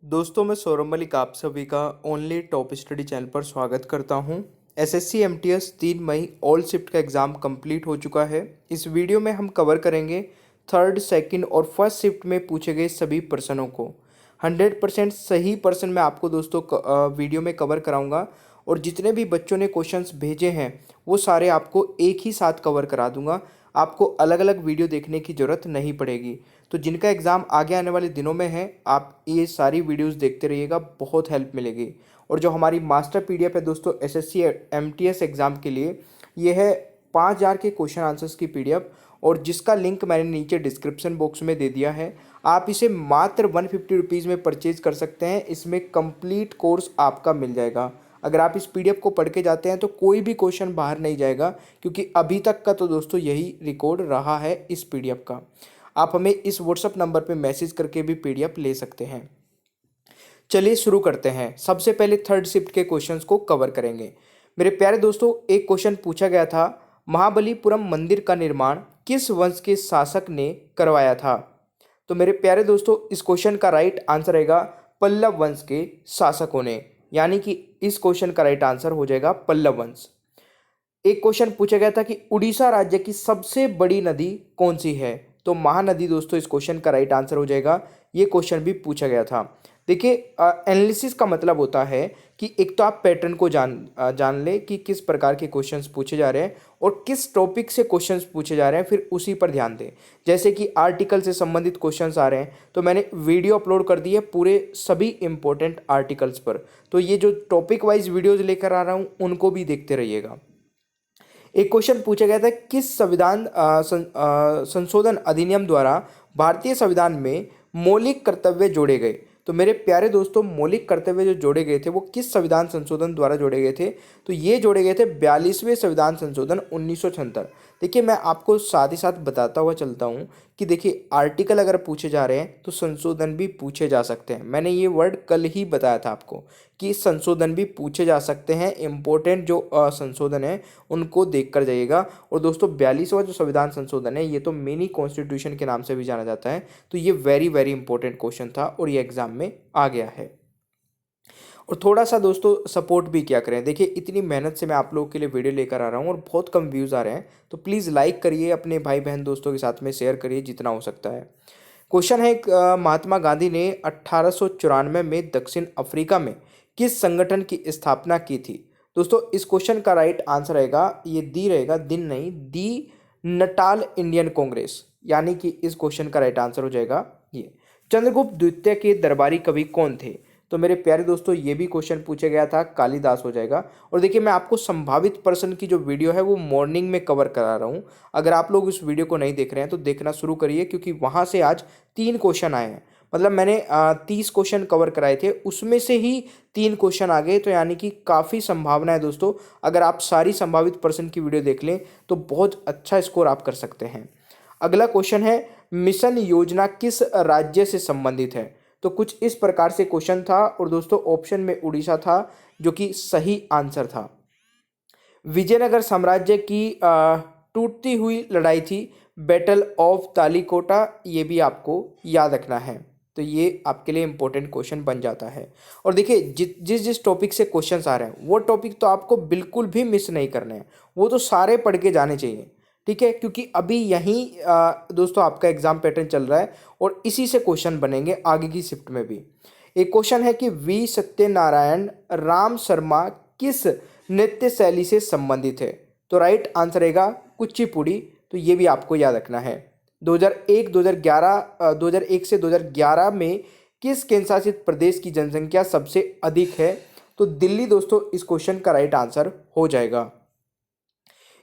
दोस्तों मैं सौरभ मलिक आप सभी का ओनली टॉप स्टडी चैनल पर स्वागत करता हूं। एसएससी एमटीएस 3 मई ऑल शिफ्ट का एग्ज़ाम कंप्लीट हो चुका है। इस वीडियो में हम कवर करेंगे थर्ड, सेकंड और फर्स्ट शिफ्ट में पूछे गए सभी प्रश्नों को। 100% सही प्रश्न मैं आपको दोस्तों वीडियो में कवर कराऊंगा और जितने भी बच्चों ने क्वेश्चंस भेजे हैं वो सारे आपको एक ही साथ कवर करा दूंगा। आपको अलग अलग वीडियो देखने की ज़रूरत नहीं पड़ेगी। तो जिनका एग्ज़ाम आगे आने वाले दिनों में है आप ये सारी वीडियोस देखते रहिएगा, बहुत हेल्प मिलेगी। और जो हमारी मास्टर पीडीएफ है दोस्तों एसएससी एमटीएस एग्ज़ाम के लिए, ये है 5000 के क्वेश्चन आंसर्स की पीडीएफ और जिसका लिंक मैंने नीचे डिस्क्रिप्शन बॉक्स में दे दिया है। आप इसे मात्र 150 रुपीज़ में परचेज कर सकते हैं। इसमें कंप्लीट कोर्स आपका मिल जाएगा। अगर आप इस पीडीएफ को पढ़ के जाते हैं तो कोई भी क्वेश्चन बाहर नहीं जाएगा, क्योंकि अभी तक का तो दोस्तों यही रिकॉर्ड रहा है इस पीडीएफ का। आप हमें इस व्हाट्सएप नंबर पे मैसेज करके भी पीडीएफ ले सकते हैं। चलिए शुरू करते हैं। सबसे पहले थर्ड शिफ्ट के क्वेश्चंस को कवर करेंगे। मेरे प्यारे दोस्तों, एक क्वेश्चन पूछा गया था, महाबलीपुरम मंदिर का निर्माण किस वंश के शासक ने करवाया था? तो मेरे प्यारे दोस्तों, इस क्वेश्चन का राइट आंसर रहेगा पल्लव वंश के शासकों ने, यानी कि इस क्वेश्चन का राइट आंसर हो जाएगा पल्लव वंश। एक क्वेश्चन पूछा गया था कि उड़ीसा राज्य की सबसे बड़ी नदी कौन सी है? तो महानदी दोस्तों इस क्वेश्चन का राइट आंसर हो जाएगा। ये क्वेश्चन भी पूछा गया था। देखिए, एनालिसिस का मतलब होता है कि एक तो आप पैटर्न को जान ले कि किस प्रकार के क्वेश्चंस पूछे जा रहे हैं और किस टॉपिक से क्वेश्चंस पूछे जा रहे हैं, फिर उसी पर ध्यान दें। जैसे कि आर्टिकल से संबंधित क्वेश्चंस आ रहे हैं तो मैंने वीडियो अपलोड कर दी है पूरे सभी इंपॉर्टेंट आर्टिकल्स पर। तो ये जो टॉपिक वाइज वीडियोज लेकर आ रहा हूँ उनको भी देखते रहिएगा। एक क्वेश्चन पूछा गया था, किस संशोधन अधिनियम द्वारा भारतीय संविधान में मौलिक कर्तव्य जोड़े गए? तो मेरे प्यारे दोस्तों, मौलिक कर्तव्य जो जोड़े गए थे वो किस संविधान संशोधन द्वारा जोड़े गए थे? तो ये जोड़े गए थे 42वें संविधान संशोधन 1976। देखिए, मैं आपको साथ ही साथ बताता हुआ चलता हूँ कि देखिए, आर्टिकल अगर पूछे जा रहे हैं तो संशोधन भी पूछे जा सकते हैं। मैंने ये वर्ड कल ही बताया था आपको कि संशोधन भी पूछे जा सकते हैं। इंपॉर्टेंट जो संशोधन है उनको देख कर जाइएगा। और दोस्तों, 42वां जो संविधान संशोधन है ये तो मिनी कॉन्स्टिट्यूशन के नाम से भी जाना जाता है। तो ये वेरी वेरी इंपॉर्टेंट क्वेश्चन था और ये एग्जाम में आ गया है। और थोड़ा सा दोस्तों सपोर्ट भी किया करें। देखिए, इतनी मेहनत से मैं आप लोगों के लिए वीडियो लेकर आ रहा हूँ और बहुत कम व्यूज़ आ रहे हैं, तो प्लीज़ लाइक करिए, अपने भाई बहन दोस्तों के साथ में शेयर करिए जितना हो सकता है। क्वेश्चन है, महात्मा गांधी ने 1894 में दक्षिण अफ्रीका में किस संगठन की स्थापना की थी? दोस्तों, इस क्वेश्चन का राइट आंसर रहेगा, ये दी रहेगा, दिन नहीं, दी नटाल इंडियन कांग्रेस, यानी कि इस क्वेश्चन का राइट आंसर हो जाएगा ये। चंद्रगुप्त द्वितीय के दरबारी कवि कौन थे? तो मेरे प्यारे दोस्तों, ये भी क्वेश्चन पूछा गया था, कालिदास हो जाएगा। और देखिए, मैं आपको संभावित प्रश्न की जो वीडियो है वो मॉर्निंग में कवर करा रहा हूँ। अगर आप लोग इस वीडियो को नहीं देख रहे हैं तो देखना शुरू करिए, क्योंकि वहाँ से आज 3 क्वेश्चन आए हैं। मतलब मैंने 30 क्वेश्चन कवर कराए थे, उसमें से ही 3 क्वेश्चन आ गए। तो यानी कि काफ़ी संभावना है दोस्तों, अगर आप सारी संभावित प्रश्न की वीडियो देख लें तो बहुत अच्छा स्कोर आप कर सकते हैं। अगला क्वेश्चन है, मिशन योजना किस राज्य से संबंधित है? तो कुछ इस प्रकार से क्वेश्चन था और दोस्तों ऑप्शन में उड़ीसा था, जो कि सही आंसर था। विजयनगर साम्राज्य की टूटती हुई लड़ाई थी, बैटल ऑफ तालिकोटा, ये भी आपको याद रखना है। तो ये आपके लिए इंपॉर्टेंट क्वेश्चन बन जाता है। और देखिए, जिस जिस टॉपिक से क्वेश्चंस आ रहे हैं वो टॉपिक तो आपको बिल्कुल भी मिस नहीं करने हैं, वो तो सारे पढ़ के जाने चाहिए। ठीक है, क्योंकि अभी यहीं दोस्तों आपका एग्जाम पैटर्न चल रहा है और इसी से क्वेश्चन बनेंगे आगे की शिफ्ट में भी। एक क्वेश्चन है कि वी सत्यनारायण राम शर्मा किस नृत्य शैली से संबंधित है? तो राइट आंसर रहेगा कुचिपुड़ी। तो ये भी आपको याद रखना है। 2001 से 2011 में किस केंद्र शासित प्रदेश की जनसंख्या सबसे अधिक है? तो दिल्ली दोस्तों इस क्वेश्चन का राइट आंसर हो जाएगा।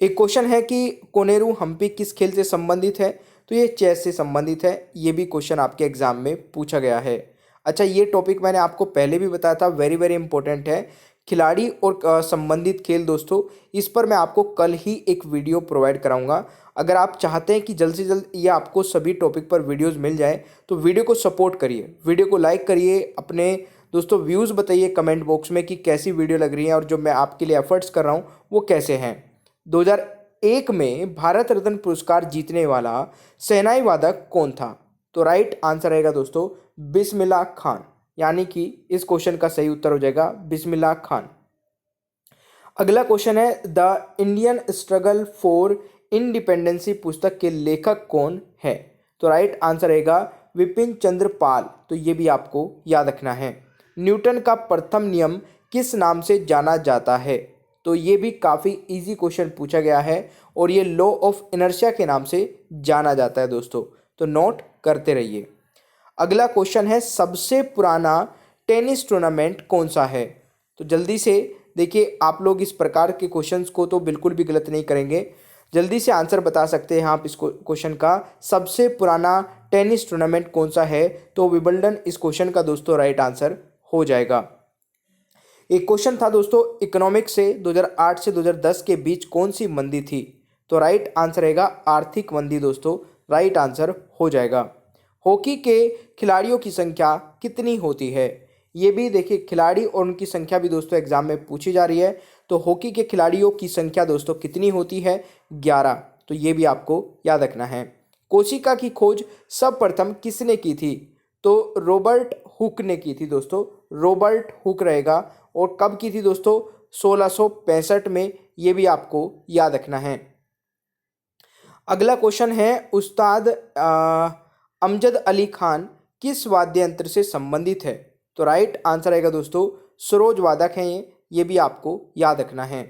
एक क्वेश्चन है कि कोनेरू हम्पी किस खेल से संबंधित है? तो ये चेस से संबंधित है। ये भी क्वेश्चन आपके एग्जाम में पूछा गया है। अच्छा, ये टॉपिक मैंने आपको पहले भी बताया था, वेरी वेरी इंपॉर्टेंट है। खिलाड़ी और संबंधित खेल दोस्तों, इस पर मैं आपको कल ही एक वीडियो प्रोवाइड कराऊंगा। अगर आप चाहते हैं कि जल्द से जल्द ये आपको सभी टॉपिक पर वीडियोस मिल जाए तो वीडियो को सपोर्ट करिए, वीडियो को लाइक करिए, अपने दोस्तों व्यूज़ बताइए कमेंट बॉक्स में कि कैसी वीडियो लग रही है और जो मैं आपके लिए एफर्ट्स कर रहा हूँ वो कैसे हैं। 2001 में भारत रत्न पुरस्कार जीतने वाला शहनाई वादक कौन था? तो राइट आंसर रहेगा दोस्तों बिस्मिल्लाह खान, यानी कि इस क्वेश्चन का सही उत्तर हो जाएगा बिस्मिल्लाह खान। अगला क्वेश्चन है the Indian struggle for independency पुस्तक के लेखक कौन है? तो राइट आंसर रहेगा विपिन चंद्र पाल। तो ये भी आपको याद रखना है। न्यूटन का प्रथम नियम किस नाम से जाना जाता है? तो ये भी काफ़ी इजी क्वेश्चन पूछा गया है और ये लॉ ऑफ इनर्शिया के नाम से जाना जाता है दोस्तों, तो नोट करते रहिए। अगला क्वेश्चन है सबसे पुराना टेनिस टूर्नामेंट कौन सा है? तो जल्दी से देखिए, आप लोग इस प्रकार के क्वेश्चंस को तो बिल्कुल भी गलत नहीं करेंगे, जल्दी से आंसर बता सकते हैं आप इस क्वेश्चन का। सबसे पुराना टेनिस टूर्नामेंट कौन सा है? तो विंबलडन इस क्वेश्चन का दोस्तों राइट आंसर हो जाएगा। एक क्वेश्चन था दोस्तों इकोनॉमिक्स से 2008 से 2010 के बीच कौन सी मंदी थी? तो राइट आंसर रहेगा आर्थिक मंदी दोस्तों, राइट आंसर हो जाएगा। हॉकी के खिलाड़ियों की संख्या कितनी होती है? ये भी देखिए, खिलाड़ी और उनकी संख्या भी दोस्तों एग्जाम में पूछी जा रही है। तो हॉकी के खिलाड़ियों की संख्या दोस्तों कितनी होती है? 11। तो ये भी आपको याद रखना है। कोशिका की खोज सर्वप्रथम किसने की थी? तो रॉबर्ट हुक ने की थी दोस्तों, रॉबर्ट हुक रहेगा। और कब की थी दोस्तों? 1665 में। ये भी आपको याद रखना है। अगला क्वेश्चन है उस्ताद अमजद अली खान किस वाद्य यंत्र से संबंधित है? तो राइट आंसर आएगा दोस्तों सरोज वादक हैं ये भी आपको याद रखना है।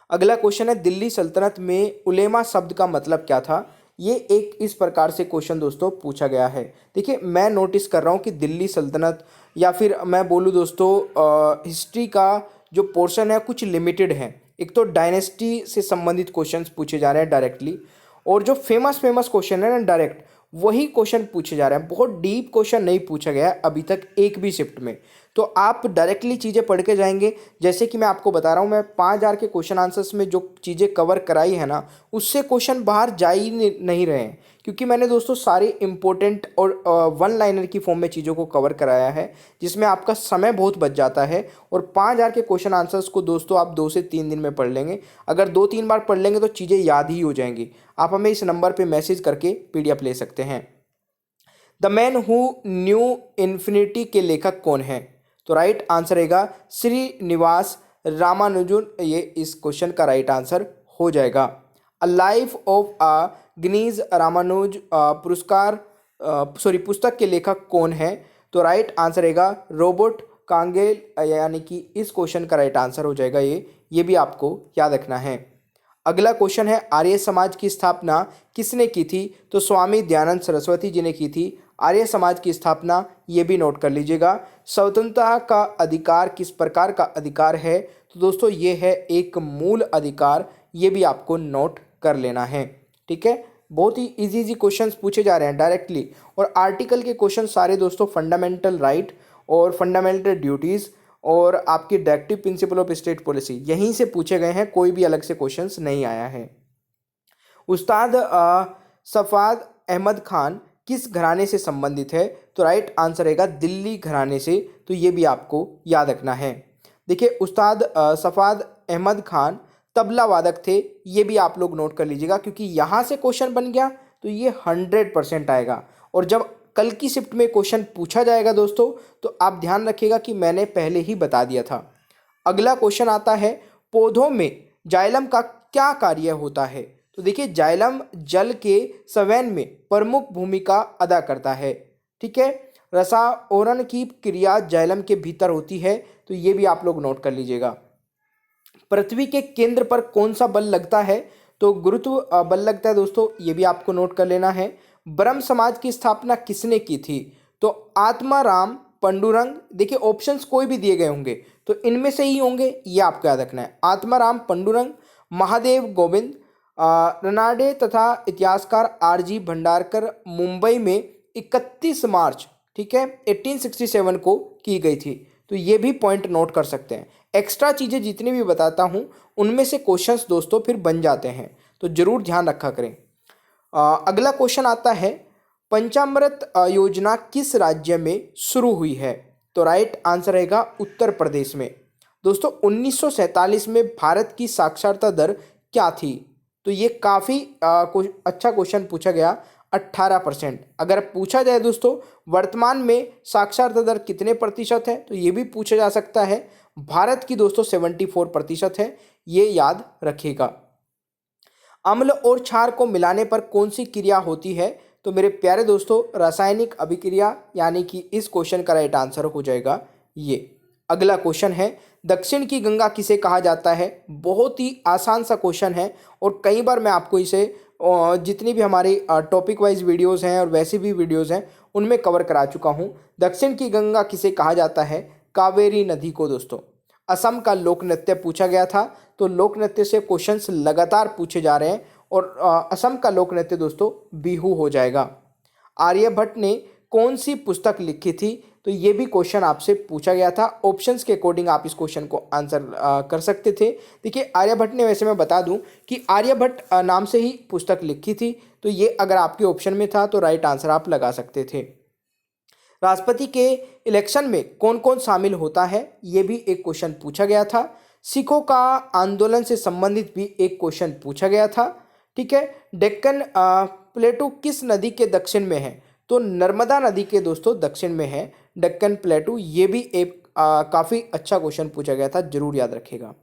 अगला क्वेश्चन है दिल्ली सल्तनत में उलेमा शब्द का मतलब क्या था? ये एक इस प्रकार से क्वेश्चन दोस्तों पूछा गया है। देखिए, मैं नोटिस कर रहा हूँ कि दिल्ली सल्तनत या फिर मैं बोलूँ दोस्तों हिस्ट्री का जो पोर्शन है कुछ लिमिटेड है। एक तो डायनेस्टी से संबंधित क्वेश्चंस पूछे जा रहे हैं डायरेक्टली, और जो फेमस क्वेश्चन है ना डायरेक्ट वही क्वेश्चन पूछे जा रहे हैं। बहुत डीप क्वेश्चन नहीं पूछा गया है अभी तक एक भी शिफ्ट में। तो आप डायरेक्टली चीज़ें पढ़ के जाएंगे। जैसे कि मैं आपको बता रहा हूँ, मैं 5000 के क्वेश्चन आंसर्स में जो चीज़ें कवर कराई है ना, उससे क्वेश्चन बाहर जा ही नहीं रहे हैं, क्योंकि मैंने दोस्तों सारे इंपॉर्टेंट और वन लाइनर की फॉर्म में चीज़ों को कवर कराया है, जिसमें आपका समय बहुत बच जाता है। और 5000 के क्वेश्चन आंसर्स को दोस्तों आप 2 से 3 दिन में पढ़ लेंगे। अगर 2-3 बार पढ़ लेंगे तो चीज़ें याद ही हो जाएंगी। आप हमें इस नंबर पर मैसेज करके PDF ले सकते हैं। The man who knew infinity के लेखक कौन है? तो राइट आंसर रहेगा श्रीनिवास रामानुजन। ये इस क्वेश्चन का राइट आंसर हो जाएगा। A life of a genius Ramanuj पुस्तक के लेखक कौन है? तो राइट आंसर रहेगा रोबर्ट कांगेल, यानी कि इस क्वेश्चन का राइट आंसर हो जाएगा ये भी आपको याद रखना है। अगला क्वेश्चन है आर्य समाज की स्थापना किसने की थी? तो स्वामी दयानंद सरस्वती जी ने की थी आर्य समाज की स्थापना, ये भी नोट कर लीजिएगा। स्वतंत्रता का अधिकार किस प्रकार का अधिकार है? तो दोस्तों ये है एक मूल अधिकार, ये भी आपको नोट कर लेना है। ठीक है, बहुत ही इजी क्वेश्चंस पूछे जा रहे हैं डायरेक्टली। और आर्टिकल के क्वेश्चन सारे दोस्तों फंडामेंटल राइट और फंडामेंटल ड्यूटीज़ और आपकी directive principle of state policy यहीं से पूछे गए हैं, कोई भी अलग से क्वेश्चंस नहीं आया है। उस्ताद सफाद अहमद खान किस घराने से संबंधित है? तो राइट आंसर रहेगा दिल्ली घराने से। तो ये भी आपको याद रखना है। देखिए, उस्ताद सफाद अहमद खान तबला वादक थे, ये भी आप लोग नोट कर लीजिएगा, क्योंकि यहाँ से क्वेश्चन बन गया तो ये 100% आएगा। और जब कल की शिफ्ट में क्वेश्चन पूछा जाएगा दोस्तों, तो आप ध्यान रखिएगा कि मैंने पहले ही बता दिया था। अगला क्वेश्चन आता है पौधों में जाइलम का क्या कार्य होता है? तो देखिए, जाइलम जल के संवहन में प्रमुख भूमिका अदा करता है। ठीक है, रसाओरण की क्रिया जाइलम के भीतर होती है, तो ये भी आप लोग नोट कर लीजिएगा। पृथ्वी के केंद्र पर कौन सा बल लगता है? तो गुरुत्व बल लगता है दोस्तों, ये भी आपको नोट कर लेना है। ब्रह्म समाज की स्थापना किसने की थी? तो आत्माराम पंडुरंग। देखिए, ऑप्शंस कोई भी दिए गए होंगे तो इनमें से ही होंगे, ये आपको याद रखना है। आत्माराम पंडुरंग, महादेव गोविंद, रनाडे तथा इतिहासकार RG भंडारकर मुंबई में 31 मार्च, ठीक है, 1867 को की गई थी। तो ये भी पॉइंट नोट कर सकते हैं। एक्स्ट्रा चीज़ें जितनी भी बताता हूँ उनमें से क्वेश्चंस दोस्तों फिर बन जाते हैं, तो जरूर ध्यान रखा करें। अगला क्वेश्चन आता है पंचामृत योजना किस राज्य में शुरू हुई है? तो राइट आंसर रहेगा उत्तर प्रदेश में। दोस्तों 1947 में भारत की साक्षरता दर क्या थी? तो ये काफ़ी अच्छा क्वेश्चन पूछा गया। 18%। अगर पूछा जाए दोस्तों वर्तमान में साक्षरता दर कितने प्रतिशत है, तो ये भी पूछा जा सकता है। भारत की दोस्तों 74% है, ये याद रखिएगा। अम्ल और क्षार को मिलाने पर कौन सी क्रिया होती है, तो मेरे प्यारे दोस्तों रासायनिक अभिक्रिया, यानी कि इस क्वेश्चन का राइट आंसर हो जाएगा ये। अगला क्वेश्चन है, दक्षिण की गंगा किसे कहा जाता है। बहुत ही आसान सा क्वेश्चन है और कई बार मैं आपको इसे जितनी भी हमारी टॉपिक वाइज वीडियोस हैं और वैसे भी वीडियोस हैं उनमें कवर करा चुका हूँ। दक्षिण की गंगा किसे कहा जाता है, कावेरी नदी को दोस्तों। असम का लोक नृत्य पूछा गया था, तो लोक नृत्य से क्वेश्चंस लगातार पूछे जा रहे हैं और असम का लोक नृत्य दोस्तों बिहू हो जाएगा। आर्यभट्ट ने कौन सी पुस्तक लिखी थी, तो ये भी क्वेश्चन आपसे पूछा गया था। ऑप्शंस के अकॉर्डिंग आप इस क्वेश्चन को आंसर कर सकते थे। देखिए आर्यभट्ट ने, वैसे मैं बता दूं कि आर्यभट्ट नाम से ही पुस्तक लिखी थी, तो ये अगर आपके ऑप्शन में था तो राइट आंसर आप लगा सकते थे। राष्ट्रपति के इलेक्शन में कौन कौन शामिल होता है, ये भी एक क्वेश्चन पूछा गया था। सिखों का आंदोलन से संबंधित भी एक क्वेश्चन पूछा गया था। ठीक है, डेक्कन प्लेटू किस नदी के दक्षिण में है, तो नर्मदा नदी के दोस्तों दक्षिण में है डेक्कन प्लेटू। ये भी एक काफ़ी अच्छा क्वेश्चन पूछा गया था, जरूर याद रखिएगा।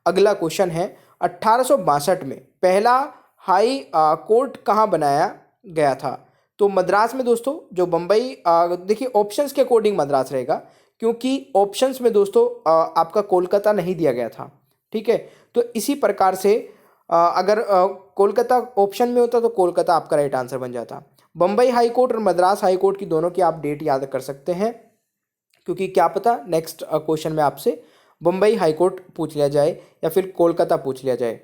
अगला क्वेश्चन है, 1862 में पहला हाई कोर्ट कहाँ बनाया गया था, तो मद्रास में दोस्तों। जो बम्बई, देखिए ऑप्शंस के अकॉर्डिंग मद्रास रहेगा, क्योंकि ऑप्शंस में दोस्तों आपका कोलकाता नहीं दिया गया था। ठीक है, तो इसी प्रकार से अगर कोलकाता ऑप्शन में होता तो कोलकाता आपका राइट आंसर बन जाता। बम्बई हाई कोर्ट और मद्रास हाई कोर्ट की दोनों की आप डेट याद कर सकते हैं, क्योंकि क्या पता नेक्स्ट क्वेश्चन में आपसे बम्बई हाई कोर्ट पूछ लिया जाए या फिर कोलकाता पूछ लिया जाए।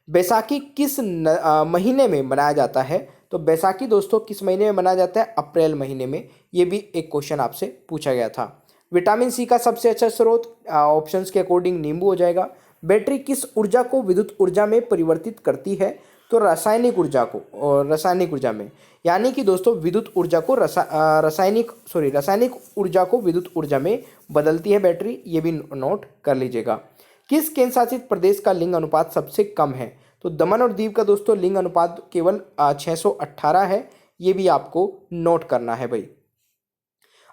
बैसाखी किस महीने में मनाया जाता है, तो बैसाखी दोस्तों किस महीने में मनाया जाता है, अप्रैल महीने में। ये भी एक क्वेश्चन आपसे पूछा गया था। विटामिन सी का सबसे अच्छा स्रोत ऑप्शंस के अकॉर्डिंग नींबू हो जाएगा। बैटरी किस ऊर्जा को विद्युत ऊर्जा में परिवर्तित करती है, तो रासायनिक ऊर्जा को, और रासायनिक ऊर्जा में, यानी कि दोस्तों विद्युत ऊर्जा को रासायनिक ऊर्जा को विद्युत ऊर्जा में बदलती है बैटरी। ये भी नोट कर लीजिएगा। किस केंद्र शासित प्रदेश का लिंग अनुपात सबसे कम है, तो दमन और दीव का दोस्तों लिंग अनुपात केवल 618 है। ये भी आपको नोट करना है भाई।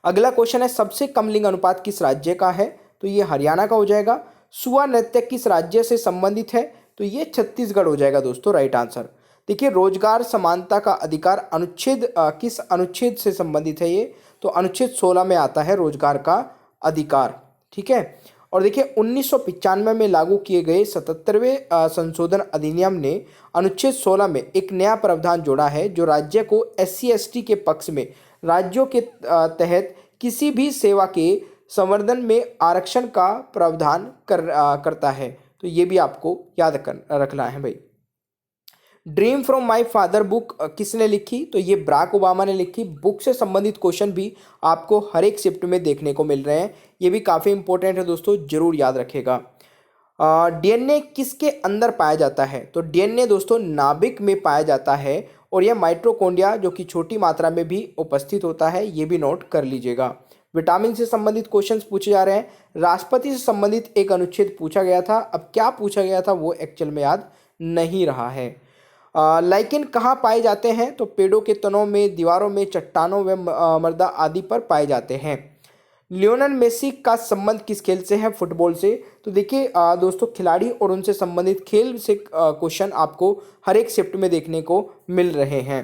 अगला क्वेश्चन है, सबसे कम लिंग अनुपात किस राज्य का है, तो ये हरियाणा का हो जाएगा। सुआ नृत्य किस राज्य से संबंधित है, तो ये छत्तीसगढ़ हो जाएगा दोस्तों राइट आंसर। देखिए रोजगार समानता का अधिकार अनुच्छेद किस अनुच्छेद से संबंधित है ये, तो अनुच्छेद 16 में आता है रोजगार का अधिकार। ठीक है, और देखिए 1995 में लागू किए गए 77वें संशोधन अधिनियम ने अनुच्छेद 16 में एक नया प्रावधान जोड़ा है, जो राज्य को SC/ST के पक्ष में राज्यों के तहत किसी भी सेवा के संवर्धन में आरक्षण का प्रावधान करता है। तो ये भी आपको याद रखना है भाई। Dream from my father book किसने लिखी, तो ये बराक ओबामा ने लिखी। बुक से संबंधित क्वेश्चन भी आपको हर एक शिफ्ट में देखने को मिल रहे हैं, ये भी काफ़ी इंपॉर्टेंट है दोस्तों, जरूर याद रखेगा। DNA किसके अंदर पाया जाता है, तो DNA दोस्तों नाभिक में पाया जाता है, और यह माइटोकॉन्ड्रिया जो कि छोटी मात्रा में भी उपस्थित होता है, ये भी नोट कर लीजिएगा। विटामिन से संबंधित क्वेश्चंस पूछे जा रहे हैं। राष्ट्रपति से संबंधित एक अनुच्छेद पूछा गया था, अब क्या पूछा गया था वो एक्चुअल में याद नहीं रहा है। लाइकेन कहाँ पाए जाते हैं, तो पेड़ों के तनों में, दीवारों में, चट्टानों व मृदा आदि पर पाए जाते हैं। लियोनेल मेसी का संबंध किस खेल से है, फुटबॉल से। तो देखिए दोस्तों खिलाड़ी और उनसे संबंधित खेल से क्वेश्चन आपको हर एक शिफ्ट में देखने को मिल रहे हैं।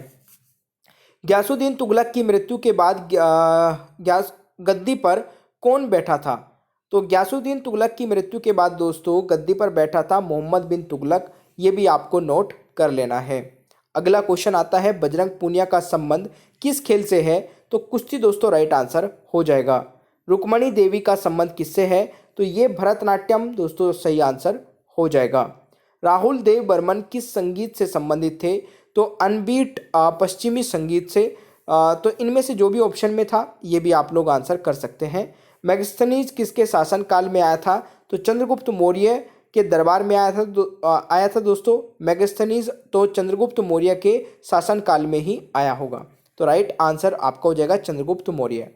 गयासुद्दीन तुगलक की मृत्यु के बाद गद्दी पर कौन बैठा था, तो गयासुद्दीन तुगलक की मृत्यु के बाद दोस्तों गद्दी पर बैठा था मोहम्मद बिन तुगलक। ये भी आपको नोट कर लेना है। अगला क्वेश्चन आता है, बजरंग पूनिया का संबंध किस खेल से है, तो कुश्ती दोस्तों राइट आंसर हो जाएगा। रुक्मणी देवी का संबंध किससे है, तो ये भरतनाट्यम दोस्तों सही आंसर हो जाएगा। राहुल देव बर्मन किस संगीत से संबंधित थे, तो अनबीट पश्चिमी संगीत से। तो इनमें से जो भी ऑप्शन में था ये भी आप लोग आंसर कर सकते हैं। मैगस्थनीज किसके शासनकाल में आया था, तो चंद्रगुप्त मौर्य के दरबार में आया था दोस्तों। मैगस्थनीज तो चंद्रगुप्त मौर्य के शासनकाल में ही आया होगा, तो राइट आंसर आपका हो जाएगा चंद्रगुप्त मौर्य।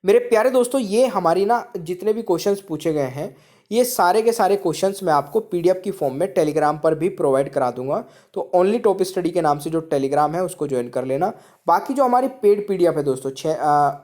मेरे प्यारे दोस्तों ये हमारी ना जितने भी क्वेश्चंस पूछे गए हैं ये सारे के सारे क्वेश्चंस मैं आपको पीडीएफ की फॉर्म में टेलीग्राम पर भी प्रोवाइड करा दूंगा। तो ओनली टॉप स्टडी के नाम से जो टेलीग्राम है उसको ज्वाइन कर लेना। बाकी जो हमारी पेड पीडीएफ है दोस्तों,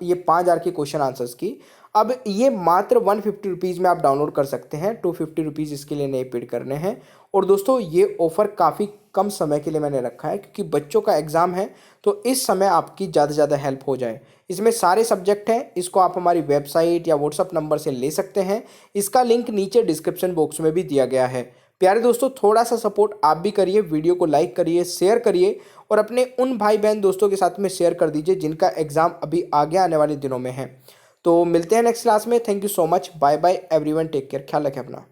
ये 5,000 के क्वेश्चन आंसर्स की, अब ये मात्र 150 रुपीज़ में आप डाउनलोड कर सकते हैं। 250 रुपीज़ इसके लिए नहीं पेड करने हैं। और दोस्तों ये ऑफ़र काफ़ी कम समय के लिए मैंने रखा है, क्योंकि बच्चों का एग्ज़ाम है, तो इस समय आपकी ज़्यादा से ज़्यादा हेल्प हो जाए। इसमें सारे सब्जेक्ट हैं। इसको आप हमारी वेबसाइट या व्हाट्सअप नंबर से ले सकते हैं। इसका लिंक नीचे डिस्क्रिप्शन बॉक्स में भी दिया गया है। प्यारे दोस्तों, थोड़ा सा सपोर्ट आप भी करिए, वीडियो को लाइक करिए, शेयर करिए और अपने उन भाई बहन दोस्तों के साथ में शेयर कर दीजिए जिनका एग्ज़ाम अभी आगे आने वाले दिनों में है। तो मिलते हैं नेक्स्ट क्लास में। Thank you so much. Bye bye everyone, take care, ख्याल रखें अपना।